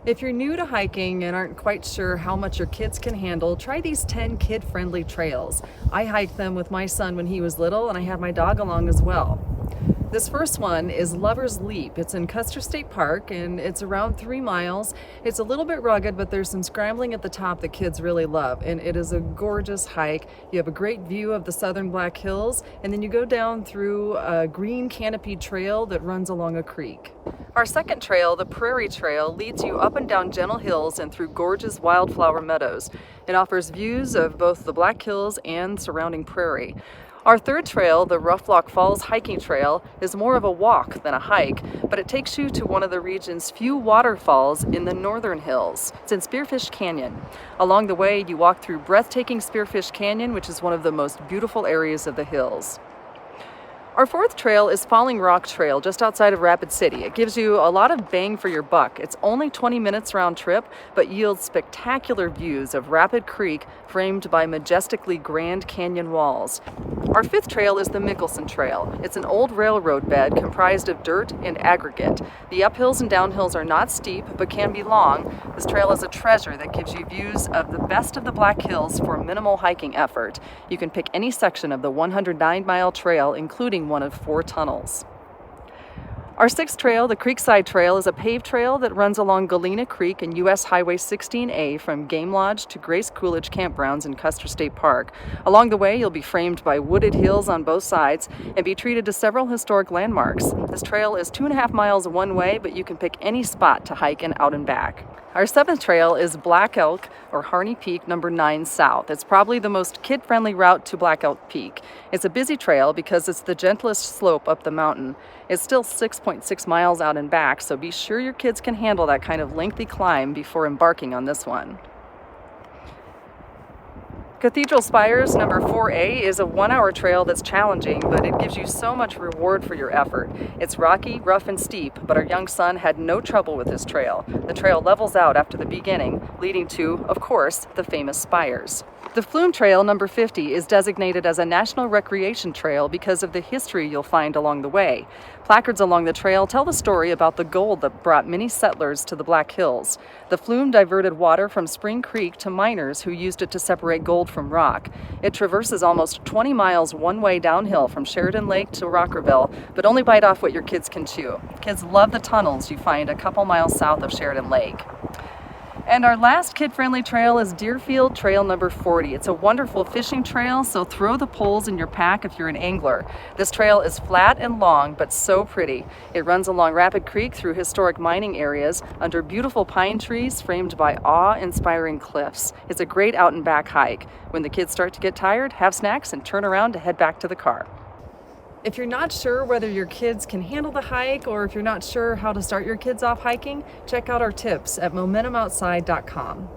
If you're new to hiking and aren't quite sure how much your kids can handle, try these 10 kid-friendly trails. I hiked them with my son when he was little, and I had my dog along as well. This first one is Lover's Leap. It's in Custer State Park, and it's around 3 miles. It's a little bit rugged, but there's some scrambling at the top that kids really love, and it is a gorgeous hike. You have a great view of the southern Black Hills, and then you go down through a green canopied trail that runs along a creek. Our second trail, the Prairie Trail, leads you up and down gentle hills and through gorgeous wildflower meadows. It offers views of both the Black Hills and surrounding prairie. Our third trail, the Rough Lock Falls Hiking Trail, is more of a walk than a hike, but it takes you to one of the region's few waterfalls in the northern hills. It's in Spearfish Canyon. Along the way, you walk through breathtaking Spearfish Canyon, which is one of the most beautiful areas of the hills. Our fourth trail is Falling Rock Trail, just outside of Rapid City. It gives you a lot of bang for your buck. It's only 20 minutes round trip, but yields spectacular views of Rapid Creek framed by majestically grand canyon walls. Our fifth trail is the Mickelson Trail. It's an old railroad bed comprised of dirt and aggregate. The uphills and downhills are not steep, but can be long. This trail is a treasure that gives you views of the best of the Black Hills for minimal hiking effort. You can pick any section of the 109-mile trail, including one of 4 tunnels. Our sixth trail, the Creekside Trail, is a paved trail that runs along Galena Creek and US Highway 16A from Game Lodge to Grace Coolidge Campgrounds in Custer State Park. Along the way, you'll be framed by wooded hills on both sides and be treated to several historic landmarks. This trail is 2.5 miles one way, but you can pick any spot to hike and out and back. Our seventh trail is Black Elk, or Harney Peak, number 9 South. It's probably the most kid-friendly route to Black Elk Peak. It's a busy trail because it's the gentlest slope up the mountain. It's still 6.6 miles out and back, so be sure your kids can handle that kind of lengthy climb before embarking on this one. Cathedral Spires, number 4A, is a 1-hour trail that's challenging, but it gives you so much reward for your effort. It's rocky, rough, and steep, but our young son had no trouble with this trail. The trail levels out after the beginning, leading to, of course, the famous spires. The Flume Trail, number 50, is designated as a National Recreation Trail because of the history you'll find along the way. Placards along the trail tell the story about the gold that brought many settlers to the Black Hills. The flume diverted water from Spring Creek to miners who used it to separate gold from rock. It traverses almost 20 miles one way downhill from Sheridan Lake to Rockerville, but only bite off what your kids can chew. Kids love the tunnels you find a couple miles south of Sheridan Lake. And our last kid-friendly trail is Deerfield Trail number 40. It's a wonderful fishing trail, so throw the poles in your pack if you're an angler. This trail is flat and long, but so pretty. It runs along Rapid Creek through historic mining areas, under beautiful pine trees framed by awe-inspiring cliffs. It's a great out and back hike. When the kids start to get tired, have snacks and turn around to head back to the car. If you're not sure whether your kids can handle the hike, or if you're not sure how to start your kids off hiking, check out our tips at momentumoutside.com.